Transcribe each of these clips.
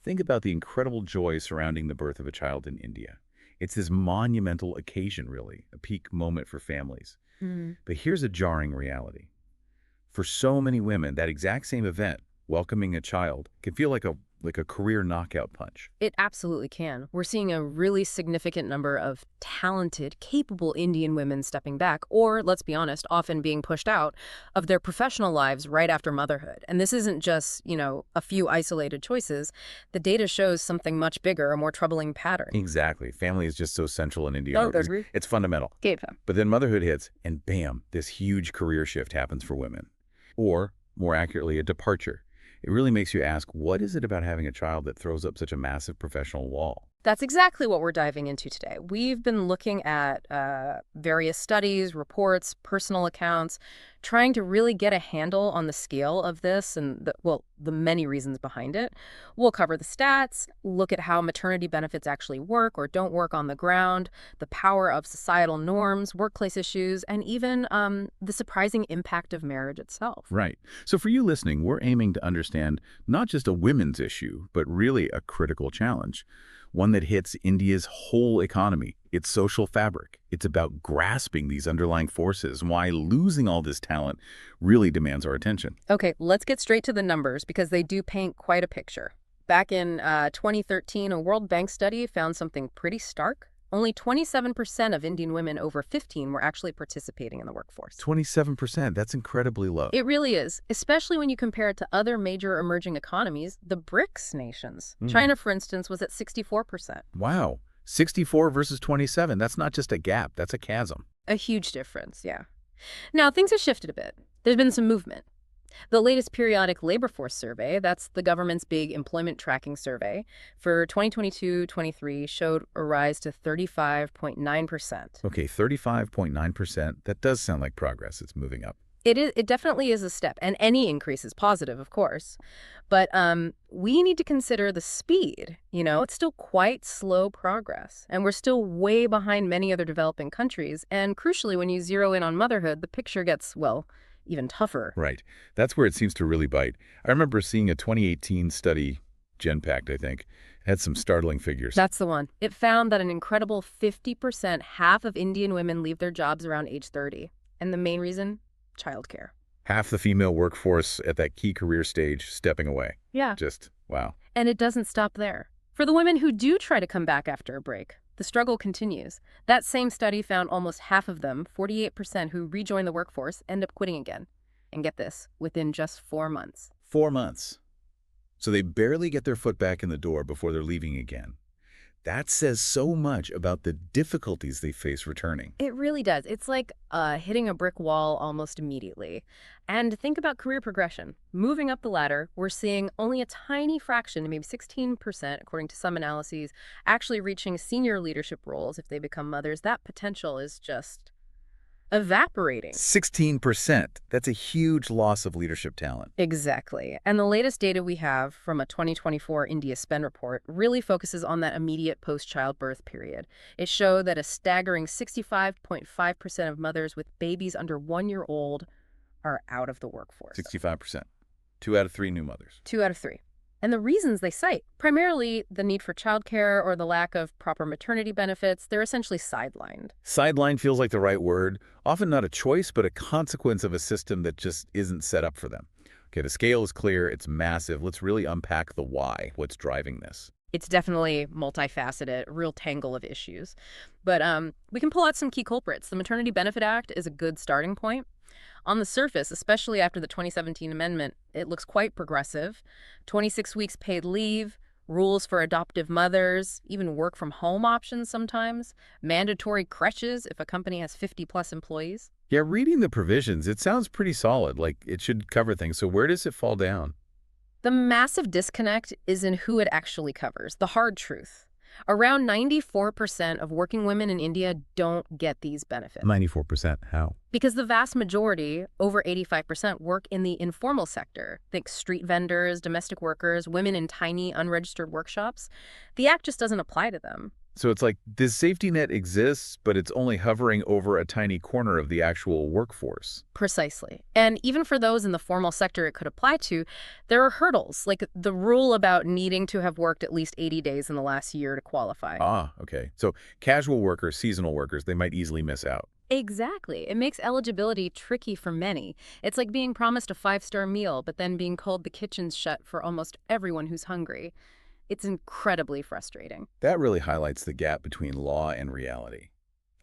Think about the incredible joy surrounding the birth of a child in India. It's this monumental occasion, really, a peak moment for families. Mm. But here's a jarring reality. For so many women, that exact same event, welcoming a child, can feel like a career knockout punch. It absolutely can. We're seeing a really significant number of talented, capable Indian women stepping back, or, let's be honest, often being pushed out of their professional lives right after motherhood. And this isn't just, a few isolated choices. The data shows something much bigger, a more troubling pattern. Exactly. Family is just so central in India. Oh, agree. It's fundamental. But then motherhood hits, and bam, this huge career shift happens for women. Or, more accurately, a departure. It really makes you ask, what is it about having a child that throws up such a massive professional wall? That's exactly what we're diving into today. We've been looking at various studies, reports, personal accounts, trying to really get a handle on the scale of this and, the many reasons behind it. We'll cover the stats, look at how maternity benefits actually work or don't work on the ground, the power of societal norms, workplace issues, and even the surprising impact of marriage itself. Right. So for you listening, we're aiming to understand not just a women's issue, but really a critical challenge. One that hits India's whole economy, its social fabric. It's about grasping these underlying forces, why losing all this talent really demands our attention. Okay, let's get straight to the numbers because they do paint quite a picture. Back in 2013, a World Bank study found something pretty stark. Only 27% of Indian women over 15 were actually participating in the workforce. 27%, that's incredibly low. It really is, especially when you compare it to other major emerging economies, the BRICS nations. China, for instance, was at 64%. Wow. 64 versus 27, that's not just a gap, that's a chasm. A huge difference, yeah. Now, things have shifted a bit. There's been some movement. The latest periodic labor force survey, that's the government's big employment tracking survey, for 2022-23 showed a rise to 35.9%. Okay, 35.9%, that does sound like progress. It's moving up. It definitely is a step, and any increase is positive, of course. But we need to consider the speed. It's still quite slow progress, and we're still way behind many other developing countries. And crucially, when you zero in on motherhood, the picture gets, even tougher. Right. That's where it seems to really bite. I remember seeing a 2018 study, GenPact, I think, had some startling figures. That's the one. It found that an incredible 50%, half of Indian women leave their jobs around age 30. And the main reason? Childcare. Half the female workforce at that key career stage stepping away. Yeah. Just, wow. And it doesn't stop there. For the women who do try to come back after a break, the struggle continues. That same study found almost half of them, 48%, who rejoin the workforce, end up quitting again. And get this, within just 4 months. 4 months. So they barely get their foot back in the door before they're leaving again. That says so much about the difficulties they face returning. It really does. It's like hitting a brick wall almost immediately. And think about career progression. Moving up the ladder, we're seeing only a tiny fraction, maybe 16%, according to some analyses, actually reaching senior leadership roles if they become mothers. That potential is just evaporating. 16%. That's a huge loss of leadership talent. Exactly. And the latest data we have from a 2024 India Spend report really focuses on that immediate post-childbirth period. It showed that a staggering 65.5% of mothers with babies under 1 year old are out of the workforce. 65%. 2 out of 3 new mothers. 2 out of 3. And the reasons they cite, primarily the need for childcare or the lack of proper maternity benefits, they're essentially sidelined. Sidelined feels like the right word. Often not a choice, but a consequence of a system that just isn't set up for them. Okay, the scale is clear. It's massive. Let's really unpack the why, what's driving this. It's definitely multifaceted, a real tangle of issues. But we can pull out some key culprits. The Maternity Benefit Act is a good starting point. On the surface, especially after the 2017 amendment, it looks quite progressive. 26 weeks paid leave, rules for adoptive mothers, even work from home options sometimes, mandatory creches if a company has 50+ employees. Yeah, reading the provisions, it sounds pretty solid, like it should cover things. So where does it fall down? The massive disconnect is in who it actually covers, the hard truth. Around 94% of working women in India don't get these benefits. 94%. How? Because the vast majority, over 85%, work in the informal sector. Think street vendors, domestic workers, women in tiny, unregistered workshops. The act just doesn't apply to them. So it's like this safety net exists, but it's only hovering over a tiny corner of the actual workforce. Precisely. And even for those in the formal sector it could apply to, there are hurdles, like the rule about needing to have worked at least 80 days in the last year to qualify. Ah, okay. So casual workers, seasonal workers, they might easily miss out. Exactly. It makes eligibility tricky for many. It's like being promised a five-star meal, but then being told the kitchen's shut for almost everyone who's hungry. It's incredibly frustrating. That really highlights the gap between law and reality.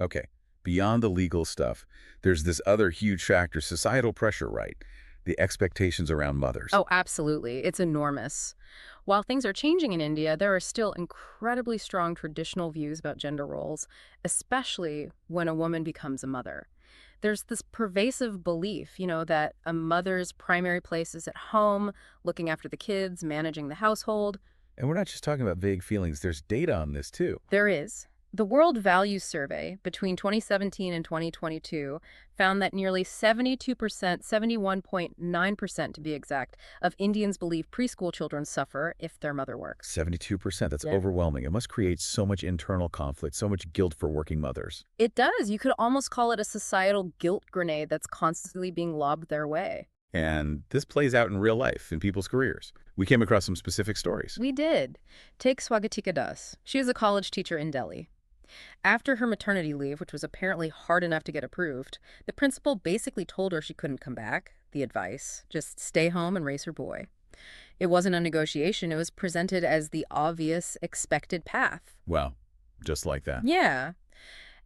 Okay, beyond the legal stuff, there's this other huge factor, societal pressure, right? The expectations around mothers. Oh, absolutely. It's enormous. While things are changing in India, there are still incredibly strong traditional views about gender roles, especially when a woman becomes a mother. There's this pervasive belief, that a mother's primary place is at home, looking after the kids, managing the household. And we're not just talking about vague feelings, there's data on this too. There is. The World Values Survey between 2017 and 2022 found that nearly 72%, 71.9% to be exact, of Indians believe preschool children suffer if their mother works. 72%, that's Yeah. overwhelming. It must create so much internal conflict, so much guilt for working mothers. It does. You could almost call it a societal guilt grenade that's constantly being lobbed their way. And this plays out in real life, in people's careers. We came across some specific stories. We did. Take Swagatika Das. She was a college teacher in Delhi. After her maternity leave, which was apparently hard enough to get approved, the principal basically told her she couldn't come back. The advice, just stay home and raise her boy. It wasn't a negotiation. It was presented as the obvious, expected path. Wow, just like that. Yeah.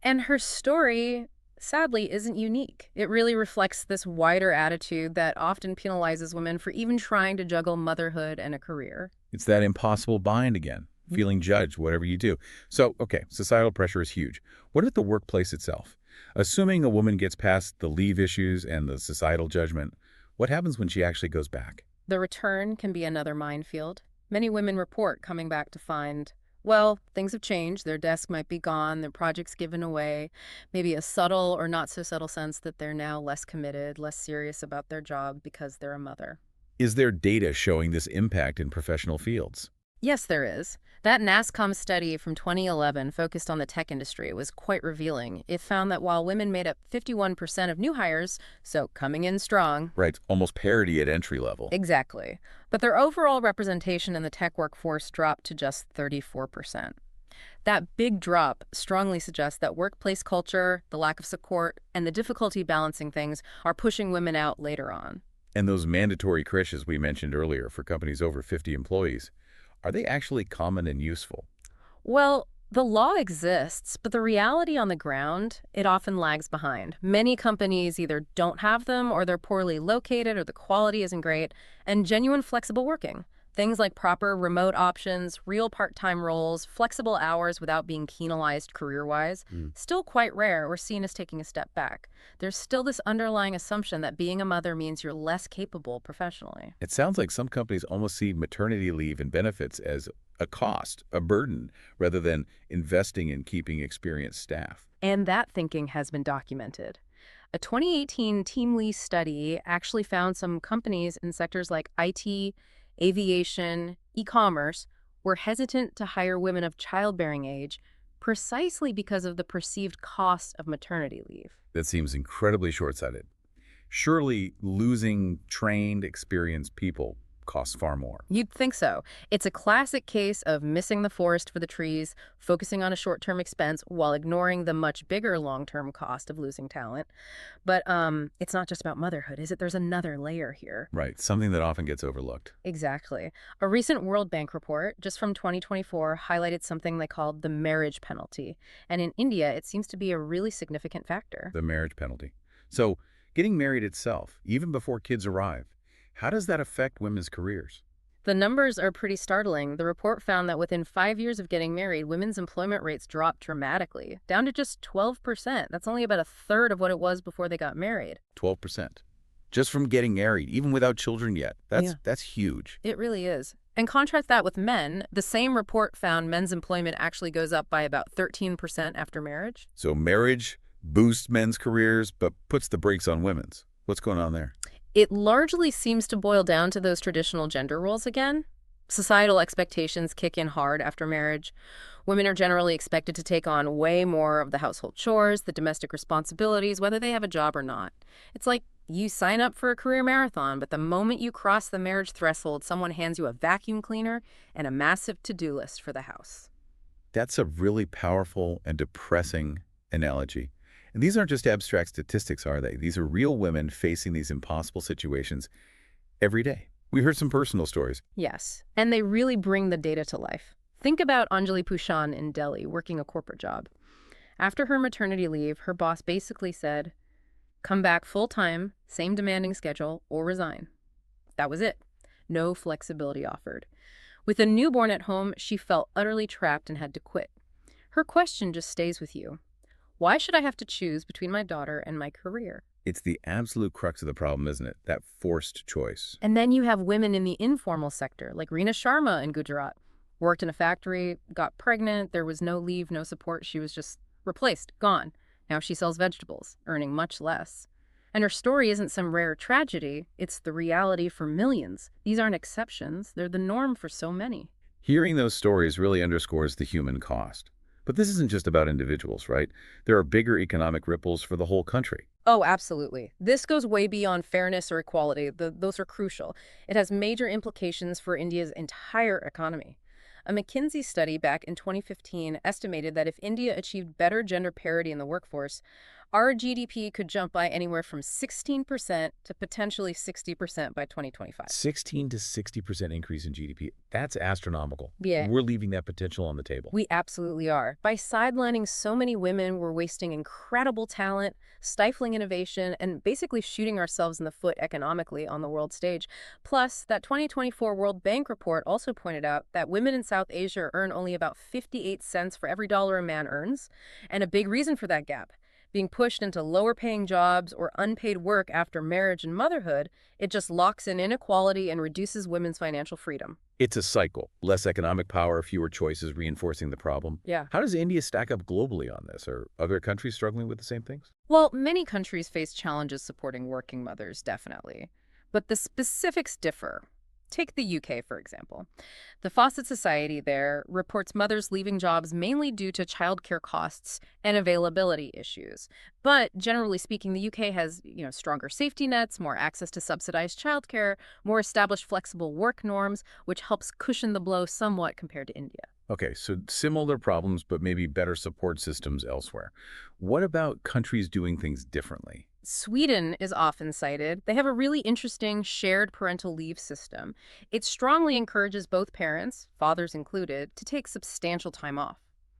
And her story, sadly, isn't unique. It really reflects this wider attitude that often penalizes women for even trying to juggle motherhood and a career. It's that impossible bind again, feeling judged, whatever you do. So, okay, societal pressure is huge. What about the workplace itself? Assuming a woman gets past the leave issues and the societal judgment, what happens when she actually goes back? The return can be another minefield. Many women report coming back to find, well, things have changed. Their desk might be gone, their project's given away, maybe a subtle or not so subtle sense that they're now less committed, less serious about their job because they're a mother. Is there data showing this impact in professional fields? Yes, there is. That NASCOM study from 2011 focused on the tech industry was quite revealing. It found that while women made up 51% of new hires, so coming in strong. Right, almost parity at entry level. Exactly. But their overall representation in the tech workforce dropped to just 34%. That big drop strongly suggests that workplace culture, the lack of support, and the difficulty balancing things are pushing women out later on. And those mandatory creches we mentioned earlier for companies over 50 employees, are they actually common and useful? Well, the law exists, but the reality on the ground, it often lags behind. Many companies either don't have them, or they're poorly located, or the quality isn't great, and genuine flexible working. Things like proper remote options, real part-time roles, flexible hours without being penalized career-wise, still quite rare or seen as taking a step back. There's still this underlying assumption that being a mother means you're less capable professionally. It sounds like some companies almost see maternity leave and benefits as a cost, a burden, rather than investing in keeping experienced staff. And that thinking has been documented. A 2018 TeamLease study actually found some companies in sectors like IT, aviation, e-commerce were hesitant to hire women of childbearing age precisely because of the perceived cost of maternity leave. That seems incredibly short-sighted. Surely losing trained, experienced people costs far more. You'd think so. It's a classic case of missing the forest for the trees, focusing on a short-term expense while ignoring the much bigger long-term cost of losing talent. But it's not just about motherhood, is it? There's another layer here. Right, something that often gets overlooked. Exactly. A recent World Bank report, just from 2024, highlighted something they called the marriage penalty. And in India, it seems to be a really significant factor. The marriage penalty. So, getting married itself, even before kids arrive, how does that affect women's careers? The numbers are pretty startling. The report found that within 5 years of getting married, women's employment rates dropped dramatically, down to just 12%. That's only about a third of what it was before they got married. 12%. Just from getting married, even without children yet. That's huge. It really is. And contrast that with men. The same report found men's employment actually goes up by about 13% after marriage. So marriage boosts men's careers, but puts the brakes on women's. What's going on there? It largely seems to boil down to those traditional gender roles again. Societal expectations kick in hard after marriage. Women are generally expected to take on way more of the household chores, the domestic responsibilities, whether they have a job or not. It's like you sign up for a career marathon, but the moment you cross the marriage threshold, someone hands you a vacuum cleaner and a massive to-do list for the house. That's a really powerful and depressing analogy. And these aren't just abstract statistics, are they? These are real women facing these impossible situations every day. We heard some personal stories. Yes, and they really bring the data to life. Think about Anjali in Delhi working a corporate job. After her maternity leave, her boss basically said, come back full-time, same demanding schedule, or resign. That was it. No flexibility offered. With a newborn at home, she felt utterly trapped and had to quit. Her question just stays with you. Why should I have to choose between my daughter and my career? It's the absolute crux of the problem, isn't it? That forced choice. And then you have women in the informal sector, like Reena Sharma in Gujarat. Worked in a factory, got pregnant, there was no leave, no support, she was just replaced, gone. Now she sells vegetables, earning much less. And her story isn't some rare tragedy, it's the reality for millions. These aren't exceptions, they're the norm for so many. Hearing those stories really underscores the human cost. But this isn't just about individuals, right? There are bigger economic ripples for the whole country. Oh, absolutely. This goes way beyond fairness or equality. Those are crucial. It has major implications for India's entire economy. A McKinsey study back in 2015 estimated that if India achieved better gender parity in the workforce, our GDP could jump by anywhere from 16% to potentially 60% by 2025. 16 to 60% increase in GDP. That's astronomical. Yeah. We're leaving that potential on the table. We absolutely are. By sidelining so many women, we're wasting incredible talent, stifling innovation, and basically shooting ourselves in the foot economically on the world stage. Plus, that 2024 World Bank report also pointed out that women in South Asia earn only about 58 cents for every dollar a man earns. And a big reason for that gap, being pushed into lower-paying jobs or unpaid work after marriage and motherhood, it just locks in inequality and reduces women's financial freedom. It's a cycle. Less economic power, fewer choices, reinforcing the problem. Yeah. How does India stack up globally on this? Are other countries struggling with the same things? Well, many countries face challenges supporting working mothers, definitely. But the specifics differ. Take the UK, for example. The Fawcett Society there reports mothers leaving jobs mainly due to childcare costs and availability issues. But generally speaking, the UK has, stronger safety nets, more access to subsidized childcare, more established flexible work norms, which helps cushion the blow somewhat compared to India. Okay, so similar problems, but maybe better support systems elsewhere. What about countries doing things differently? Sweden is often cited. They have a really interesting shared parental leave system. It strongly encourages both parents, fathers included, to take substantial time off.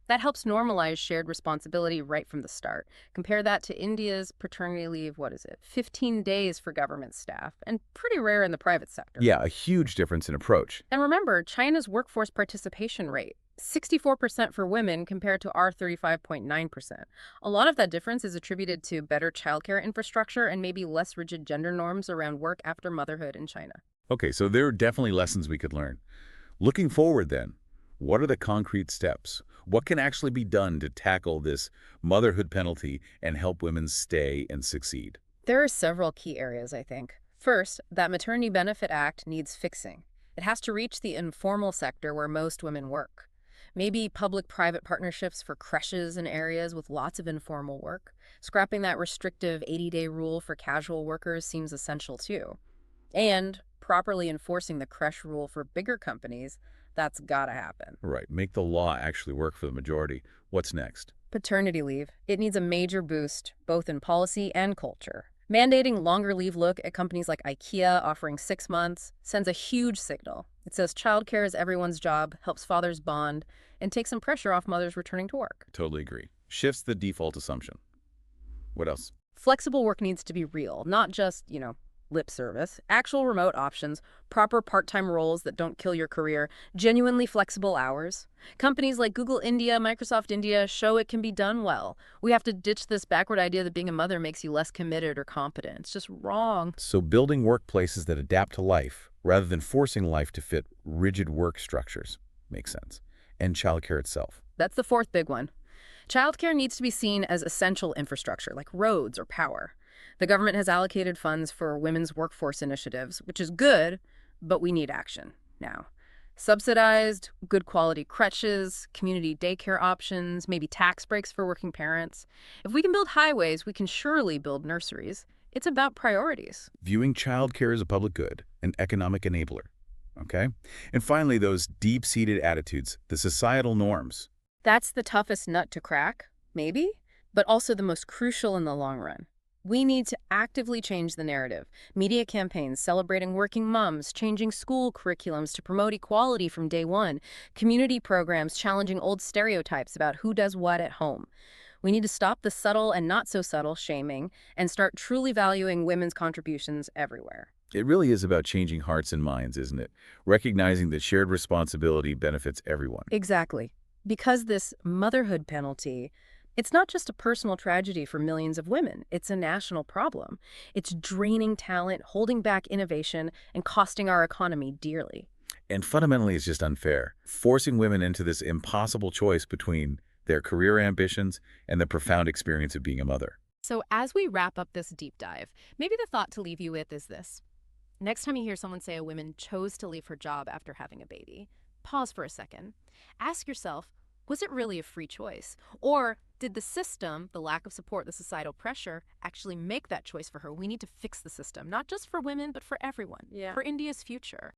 That helps normalize shared responsibility right from the start. Compare that to India's paternity leave, 15 days for government staff, and pretty rare in the private sector. Yeah, a huge difference in approach. And remember, China's workforce participation rate, 64% for women compared to our 35.9%. A lot of that difference is attributed to better childcare infrastructure and maybe less rigid gender norms around work after motherhood in China. Okay, so there are definitely lessons we could learn. Looking forward then, what are the concrete steps? What can actually be done to tackle this motherhood penalty and help women stay and succeed? There are several key areas, I think. First, that Maternity Benefit Act needs fixing. It has to reach the informal sector where most women work. Maybe public-private partnerships for creches in areas with lots of informal work. Scrapping that restrictive 80-day rule for casual workers seems essential too. And properly enforcing the creche rule for bigger companies, that's gotta happen. Right, make the law actually work for the majority. What's next? Paternity leave. It needs a major boost, both in policy and culture. Mandating longer leave look at companies like IKEA offering 6 months sends a huge signal. It says childcare is everyone's job, helps fathers bond, and takes some pressure off mothers returning to work. Totally agree. Shifts the default assumption. What else? Flexible work needs to be real, not just, lip service. Actual remote options, proper part-time roles that don't kill your career, genuinely flexible hours. Companies like Google India, Microsoft India show it can be done well. We have to ditch this backward idea that being a mother makes you less committed or competent. It's just wrong. So building workplaces that adapt to life rather than forcing life to fit rigid work structures makes sense. And childcare itself. That's the fourth big one. Childcare needs to be seen as essential infrastructure, like roads or power. The government has allocated funds for women's workforce initiatives, which is good, but we need action now. Subsidized, good quality crèches, community daycare options, maybe tax breaks for working parents. If we can build highways, we can surely build nurseries. It's about priorities. Viewing childcare as a public good, an economic enabler. Okay? And finally, those deep-seated attitudes, the societal norms. That's the toughest nut to crack, maybe, but also the most crucial in the long run. We need to actively change the narrative. Media campaigns celebrating working moms, changing school curriculums to promote equality from day one, community programs challenging old stereotypes about who does what at home. We need to stop the subtle and not so subtle shaming and start truly valuing women's contributions everywhere. It really is about changing hearts and minds, isn't it? Recognizing that shared responsibility benefits everyone. Exactly. Because this motherhood penalty, it's not just a personal tragedy for millions of women. It's a national problem. It's draining talent, holding back innovation, and costing our economy dearly. And fundamentally, it's just unfair, forcing women into this impossible choice between their career ambitions and the profound experience of being a mother. So as we wrap up this deep dive, maybe the thought to leave you with is this. Next time you hear someone say a woman chose to leave her job after having a baby, pause for a second. Ask yourself, was it really a free choice? Or did the system, the lack of support, the societal pressure, actually make that choice for her? We need to fix the system, not just for women, but for everyone, for India's future.